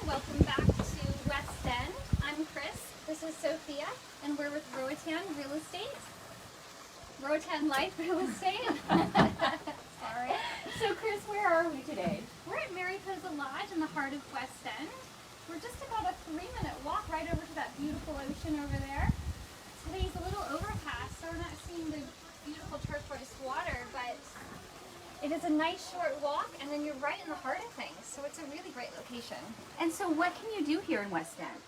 welcome back to West End. I'm Chris, this is Sophia, and we're with Roatan Real Estate. Roatan Life Real Estate. Sorry. So Chris, where are we today? We're at Mariposa Lodge in the heart of West End. We're just about a 3-minute walk right over to that beautiful ocean over there. Today's a little overcast, so we're not seeing the beautiful turquoise water, but it is a nice short walk, and then you're right in the heart of things, so it's a really great location. And so what can you do here in West End?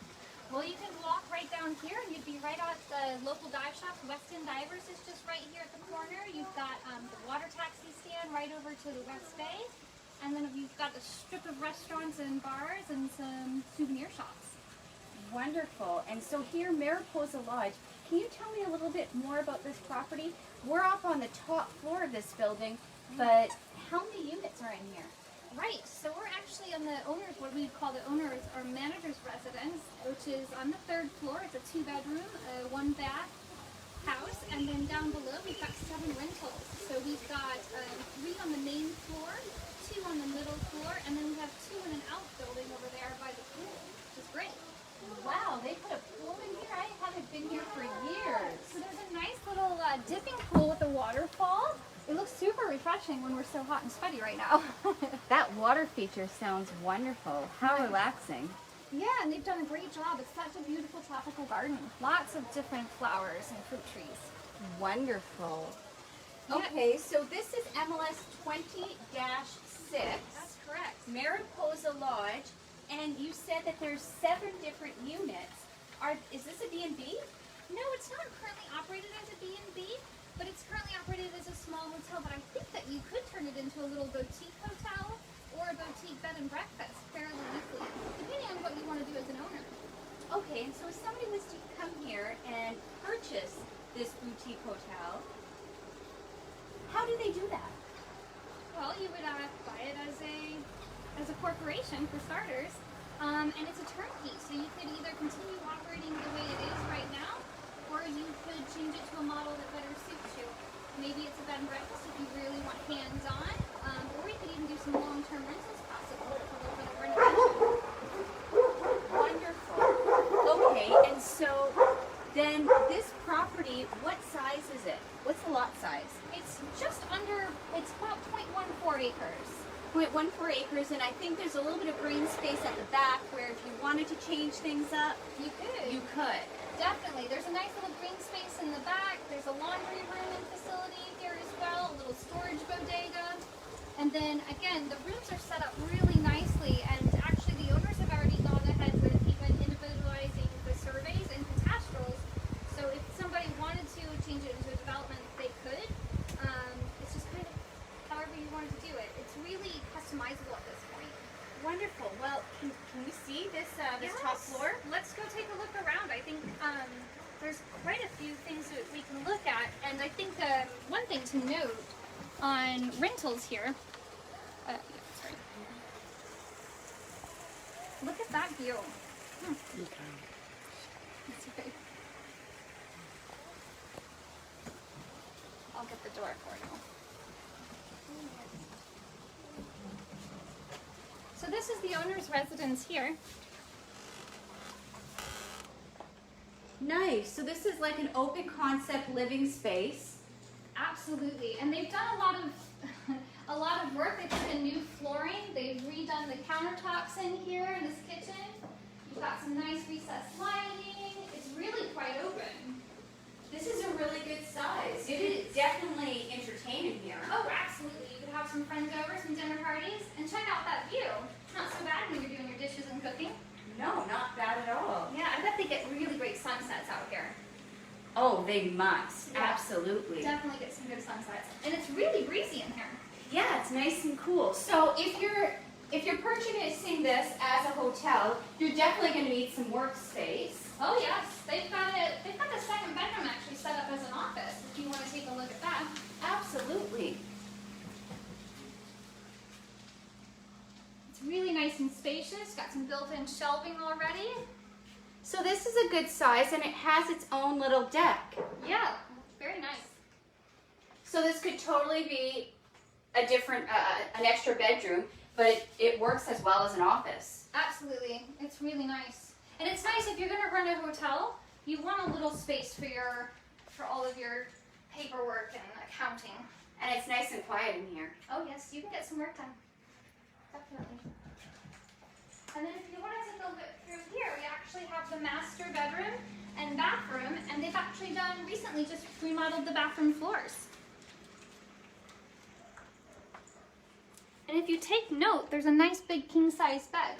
Well, you can walk right down here, and you'd be right at the local dive shop. West End Divers is just right here at the corner. You've got the water taxi stand right over to the West Bay, and then you've got a strip of restaurants and bars and some souvenir shops. Wonderful. And so here, Mariposa Lodge, can you tell me a little bit more about this property? We're up on the top floor of this building, but how many units are in here? Right, so we're actually on the owner's, what we call the owner's or manager's residence, which is on the 3rd floor. It's a 2-bedroom, 1-bath house, and then down below we've got 7 rentals. So we've got 3 on the main floor, 2 on the middle floor, and then we have 2 in an outbuilding over there by the pool, which is great. Wow, they put a pool in here? I haven't been here for years. So there's a nice little dipping pool with a waterfall. It looks super refreshing when we're so hot and sweaty right now. That water feature sounds wonderful. How relaxing. Yeah, and they've done a great job. It's such a beautiful tropical garden. Lots of different flowers and fruit trees. Wonderful. Yeah. Okay, so this is MLS 20-6. That's correct. Mariposa Lodge, and you said that there's 7 different units. Is this a B&B? No, it's not currently operated as a B&B, but it's currently operated as a small hotel, but I think that you could turn it into a little boutique hotel or a boutique bed and breakfast fairly easily, depending on what you want to do as an owner. Okay, and so if somebody was to come here and purchase this boutique hotel, how do they do that? Well, you would buy it as a corporation for starters, and it's a turnkey, so you could either continue operating the way it is right now, or you could change it to a model that better suits you. Maybe it's a bed and breakfast if you really want hands-on, or you could even do some long-term rentals possible for a little bit of renovation. Wonderful. Okay, and so then this property, what size is it? What's the lot size? It's just under, it's about 0.14 acres. 0.14 acres, and I think there's a little bit of green space at the back where if you wanted to change things up, You could. you could. Definitely. There's a nice little green space in the back. There's a laundry room and facility here as well, a little storage bodega. And then again, the rooms are set up really nicely, and actually the owners have already gone ahead with even individualizing the surveys and catastrals. So if somebody wanted to change it into a development, they could. It's just kind of however you wanted to do it. It's really customizable at this point. Wonderful. Well, can we see this Yes. top floor? Let's go take a look around. I think there's quite a few things that we can look at, and I think one thing to note on rentals here. Yeah, sorry. Look at that view. That's okay. I'll get the door for you. So this is the owner's residence here. Nice. So this is like an open concept living space. Absolutely, and they've done a lot of work. They put in new flooring. They've redone the countertops in here in this kitchen. You've got some nice recessed lighting. It's really quite open. This is a really good size. It is definitely entertaining here. Oh, absolutely. You could have some friends over, some dinner parties, and check out that view. Not so bad when you're doing your dishes and cooking. No, not bad at all. Yeah, I bet they get really great sunsets out here. Oh, they must. Yeah. Absolutely. Definitely get some good sunsets. And it's really breezy in here. Yeah, it's nice and cool. So if you're purchasing this as a hotel, you're definitely going to need some workspace. Oh yes, they've got the 2nd bedroom actually set up as an office if you want to take a look at that. Absolutely. It's really nice and spacious, got some built-in shelving already. So this is a good size, and it has its own little deck. Yeah, very nice. So this could totally be a different, an extra bedroom. but it works as well as an office. Absolutely. It's really nice. And it's nice if you're going to run a hotel, you want a little space for all of your paperwork and accounting. And it's nice and quiet in here. Oh yes, you can get some work done. Definitely. And then if you want to take a look through here, we actually have the master bedroom and bathroom, and they've actually recently just remodeled the bathroom floors. And if you take note, there's a nice big king size bed.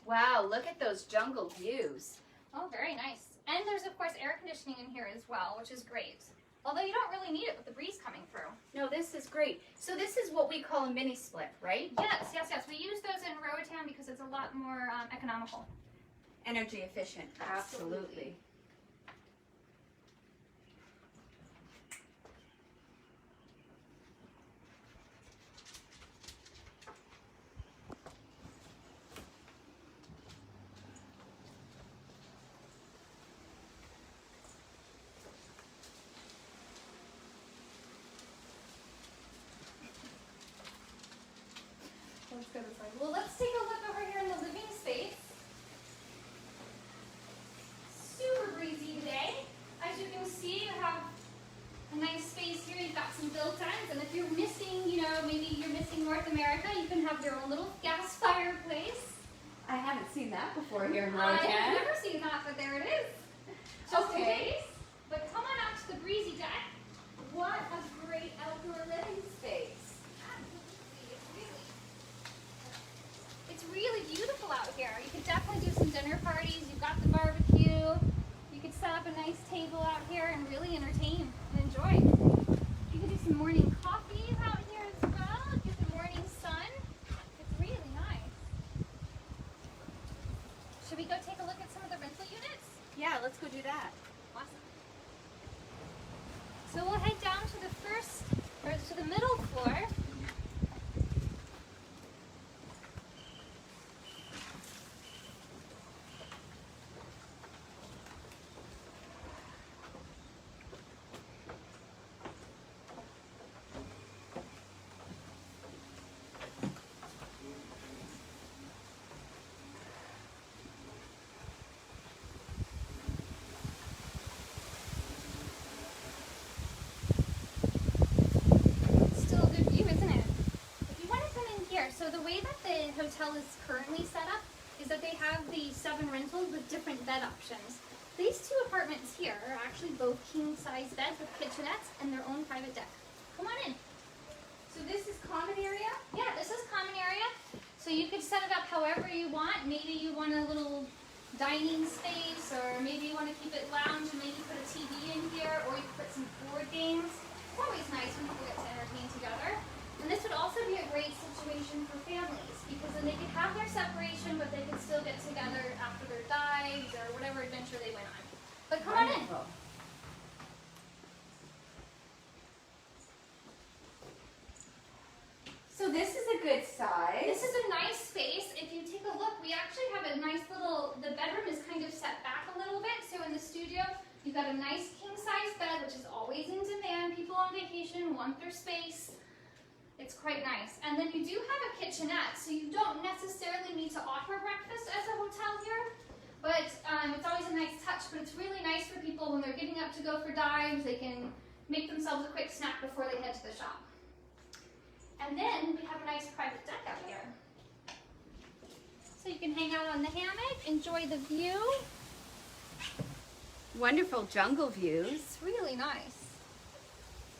Wow, look at those jungle views. Oh, very nice. And there's of course air conditioning in here as well, which is great. Although you don't really need it with the breeze coming through. No, this is great. So this is what we call a mini split, right? Yes, yes, yes. We use those in Roatan because it's a lot more economical. Energy efficient. Absolutely. Let's go this way. Well, let's take a look over here in the living space. Super breezy today. As you can see, you have a nice space here. You've got some built-ins, and if you're missing, maybe you're missing North America, you can have your own little gas fireplace. I haven't seen that before here in I've Roatan. never seen that, but there it is. Just in case. But come on out to the breezy deck. What a great outdoor living space. It's really beautiful out here. You could definitely do some dinner parties. You've got the barbecue. You could set up a nice table out here and really entertain and enjoy. You could do some morning coffees out here as well. Get the morning sun. It's really nice. Should we go take a look at some of the rental units? Yeah, let's go do that. Awesome. So we'll head down to the middle floor. So the way that the hotel is currently set up is that they have the 7 rentals with different bed options. These 2 apartments here are actually both king-size beds with kitchenettes and their own private deck. Come on in. So this is common area? Yeah, this is common area. So you could set it up however you want. Maybe you want a little dining space, or maybe you want to keep it lounge and maybe put a TV in here, or you could put some board games. It's always nice when people get to entertain together. And this would also be a great situation for families, because then they could have their separation, but they could still get together after their dives or whatever adventure they went on. But come on in. So this is a good size. This is a nice space. If you take a look, we actually have a nice the bedroom is kind of set back a little bit. So in the studio, you've got a nice king-size bed, which is always in demand. People on vacation want their space. It's quite nice. And then you do have a kitchenette, so you don't necessarily need to offer breakfast as a hotel here, but it's always a nice touch. But it's really nice for people when they're getting up to go for dives. They can make themselves a quick snack before they head to the shop. And then we have a nice private deck out here. So you can hang out on the hammock, enjoy the view. Wonderful jungle views. It's really nice.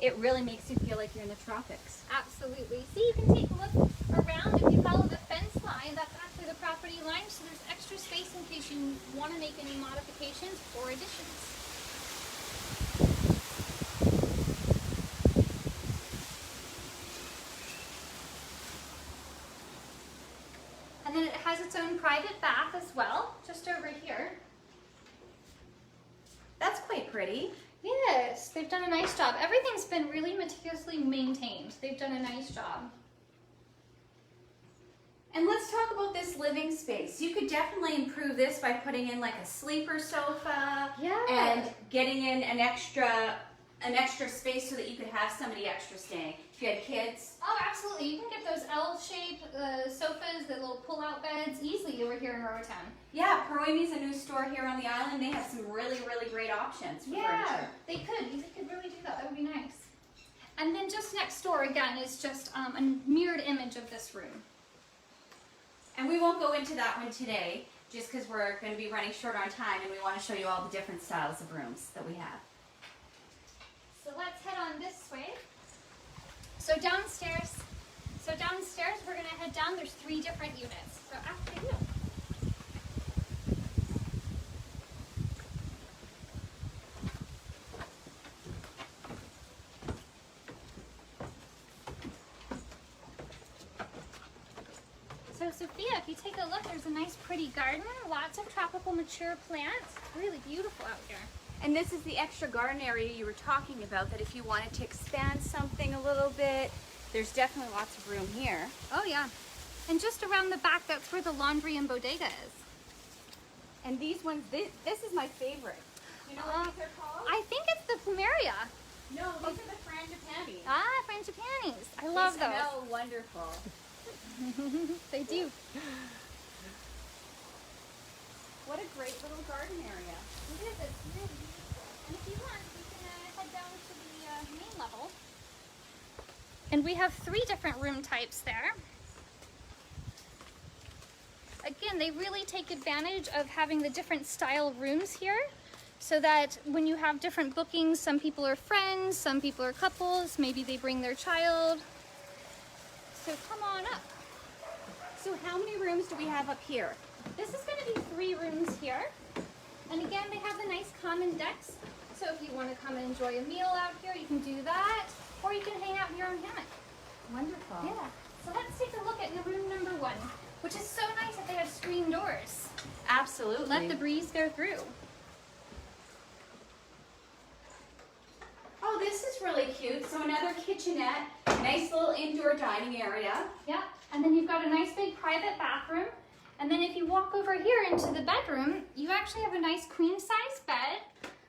It really makes you feel like you're in the tropics. Absolutely. See, you can take a look around. If you follow the fence line, that's actually the property line, so there's extra space in case you want to make any modifications or additions. And then it has its own private bath as well, just over here. That's quite pretty. Yes, they've done a nice job. Everything's been really meticulously maintained. They've done a nice job. And let's talk about this living space. You could definitely improve this by putting in like a sleeper sofa and getting in an extra space so that you could have somebody extra staying. If you had kids. Oh, absolutely. You can get those L-shaped sofas, the little pull-out beds, easily over here in Roatan. Yeah, Paroimi's a new store here on the island. They have some really, really great options for furniture. They could. You could really do that. That would be nice. And then just next door, again, is just a mirrored image of this room. And we won't go into that one today, just because we're going to be running short on time, and we want to show you all the different styles of rooms that we have. So let's head on this way. So downstairs, we're going to head down. There's 3 different units. So after you. So Sophia, if you take a look, there's a nice pretty garden, lots of tropical mature plants. It's really beautiful out here. And this is the extra garden area you were talking about, that if you wanted to expand something a little bit, there's definitely lots of room here. Oh yeah. And just around the back, that's where the laundry and bodega is. And these ones, this is my favorite. You know what these are called? I think it's the plumeria. No, these are the frangipani. Ah, frangipanis. I love They those. smell wonderful. They do. What a great little garden area. It is. It's really beautiful. And if you want, we can head down to the main level. And we have 3 different room types there. Again, they really take advantage of having the different style rooms here, so that when you have different bookings, some people are friends, some people are couples, maybe they bring their child. So come on up. So how many rooms do we have up here? This is going to be 3 rooms here. And again, they have the nice common decks. So if you want to come and enjoy a meal out here, you can do that. Or you can hang out in your own hammock. Wonderful. Yeah. So let's take a look at room number 1, which is so nice that they have screen doors. Absolutely. Let the breeze go through. Oh, this is really cute. So another kitchenette, nice little indoor dining area. Yeah. And then you've got a nice big private bathroom. And then if you walk over here into the bedroom, you actually have a nice queen size bed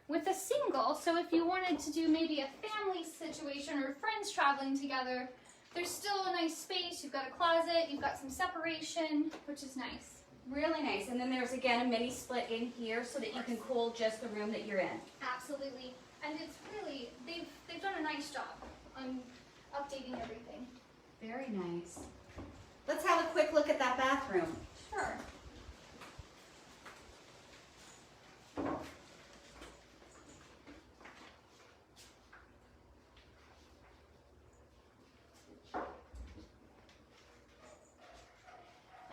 with a single. So if you wanted to do maybe a family situation or friends traveling together, there's still a nice space. You've got a closet, you've got some separation, which is nice. Really nice. And then there's again a mini split in here so that you can cool just the room that you're in. Absolutely. And it's really, they've done a nice job on updating everything. Very nice. Let's have a quick look at that bathroom. Sure.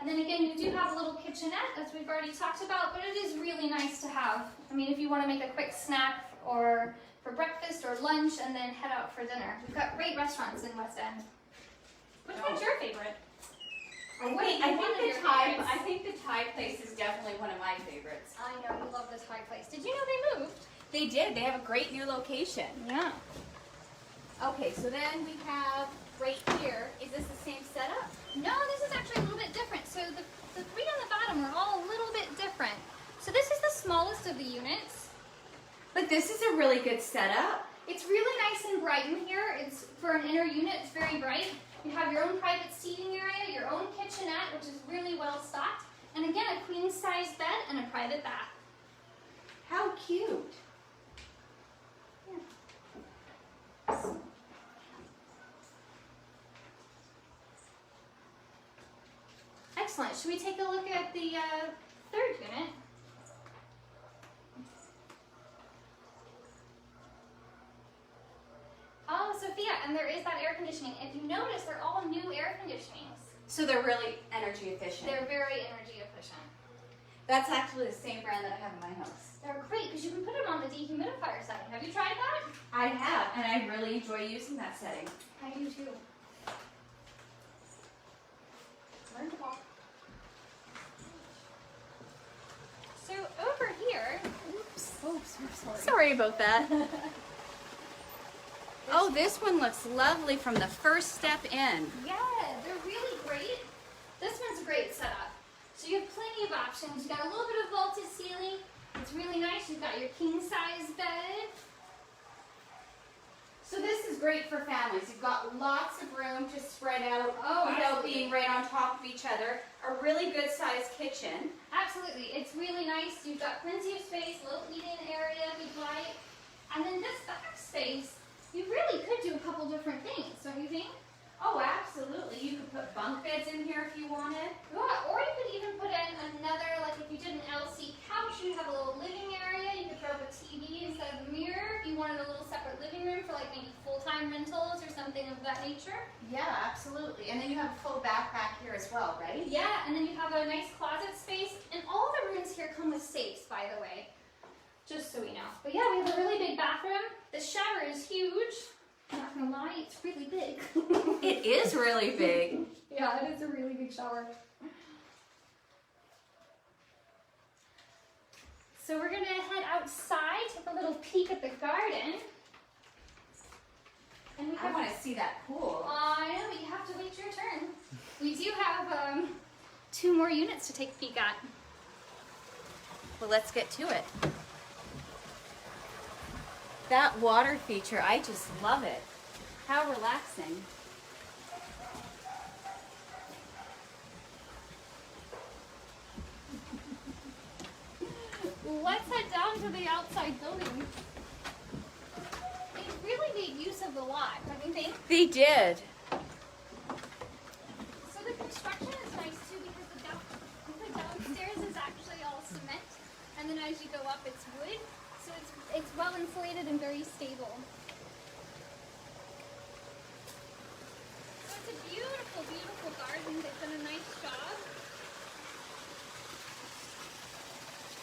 And then again, you do have a little kitchenette, as we've already talked about, but it is really nice to have. I mean, if you want to make a quick snack or for breakfast or lunch and then head out for dinner. We've got great restaurants in West End. Which one's your favorite? I think the Thai place is definitely one of my favorites. I know, you love the Thai place. Did you know they moved? They did. They have a great new location. Yeah. Okay, so then we have right here. Is this the same setup? No, this is actually a little bit different. So the 3 on the bottom are all a little bit different. So this is the smallest of the units. But this is a really good setup. It's really nice and bright in here. It's for an inner unit, it's very bright. You have your own private seating area, your own kitchenette, which is really well stocked, and again, a queen size bed and a private bath. How cute. Yeah. Excellent. Should we take a look at the 3rd unit? Oh, Sophia, and there is that air conditioning. If you notice, they're all new air conditionings. So they're really energy efficient. They're very energy efficient. That's actually the same brand that I have in my house. They're great because you can put them on the dehumidifier setting. Have you tried that? I have, and I really enjoy using that setting. I do too. Learn to walk. So over here, oops, Sorry about that. Oh, this one looks lovely from the first step in. yeah, they're really great. This one's a great setup. So you have plenty of options. You got a little bit of vaulted ceiling. It's really nice. You've got your king size bed. So this is great for families. You've got lots of room to spread out without being right on top of each other. A really good sized kitchen. Absolutely. It's really nice. You've got plenty of space, little eating area if you'd like. And then this back space, you really could do a couple different things, don't you think? Oh, absolutely. You could put bunk beds in here if you wanted. Yeah, or you could even put in another, like if you did an LC couch, you'd have a little living area. You could throw up a TV instead of a mirror. If you wanted a little separate living room for like maybe full-time rentals or something of that nature. Yeah, absolutely. And then you have a full back here as well, right? Yeah, and then you have a nice closet space. And all the rooms here come with safes, by the way. Just so we know. But yeah, we have a really big bathroom. The shower is huge. I'm not gonna lie, it's really big. It is really big. Yeah, it is a really big shower. So we're gonna head outside, take a little peek at the garden. And we I want to see that pool. I know, but you have to wait your turn. We do have 2 more units to take a peek at. Well, let's get to it. That water feature, I just love it. How relaxing. Let's head down to the outside building. They really made use of the lot, don't you think? They did. So the construction is nice too because the downstairs is actually all cement, and then as you go up it's wood, so it's well insulated and very stable. So it's a beautiful, beautiful garden. They've done a nice job.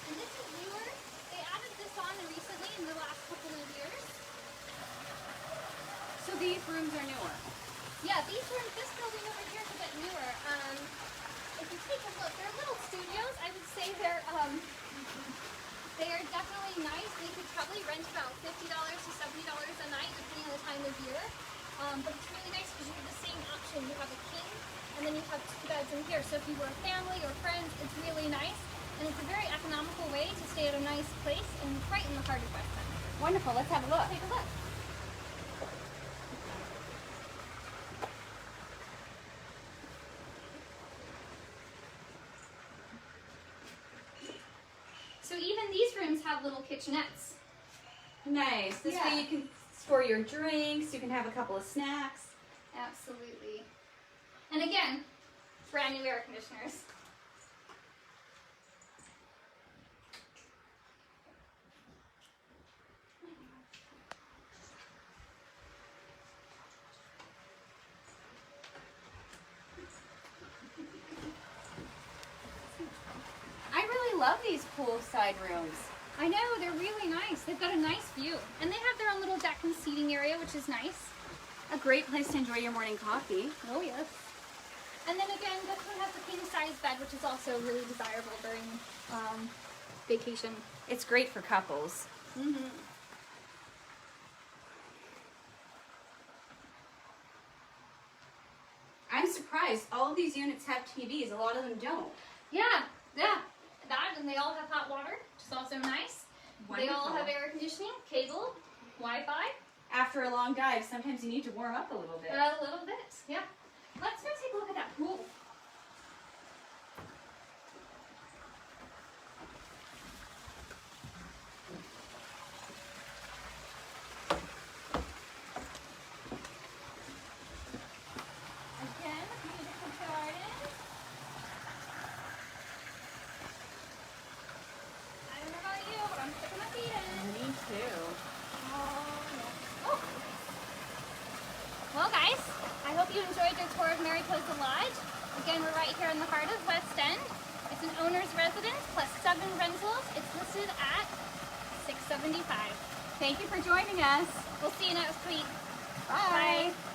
And this is newer. They added this on recently in the last couple of years. So these rooms are newer. Yeah, these rooms, this building over here is a bit newer. If you take a look, they're little studios. I would say they are definitely nice. They could probably rent about $50 to $70 a night, depending on the time of year. But it's really nice because you have the same option. You have a king, and then you have 2 beds in here. So if you were a family or friends, it's really nice. And it's a very economical way to stay at a nice place and right in the heart of West End. Wonderful. Let's have a look. Take a look. So even these rooms have little kitchenettes. Nice. This way you can store your drinks. You can have a couple of snacks. Absolutely. And again, brand new air conditioners. I really love these poolside rooms. I know, they're really nice. They've got a nice view. And they have their own little deck and seating area, which is nice. A great place to enjoy your morning coffee. Oh, yes. And then again, this one has a king-size bed, which is also really desirable during vacation. It's great for couples. Mm-hmm. I'm surprised. All of these units have TVs. A lot of them don't. Yeah. That, and they all have hot water, which is also nice. Wonderful. They all have air conditioning, cable, Wi-Fi. After a long dive, sometimes you need to warm up a little bit. A little bit, yeah. Let's go take a look at that pool. Again, beautiful garden. I don't know about you, but I'm sticking my feet in. Me too. Oh. Well, guys, I hope you enjoyed your tour of Mariposa Lodge. Again, we're right here in the heart of West End. It's an owner's residence plus 7 rentals. It's listed at $675. Thank you for joining us. We'll see you next week. Bye. Bye.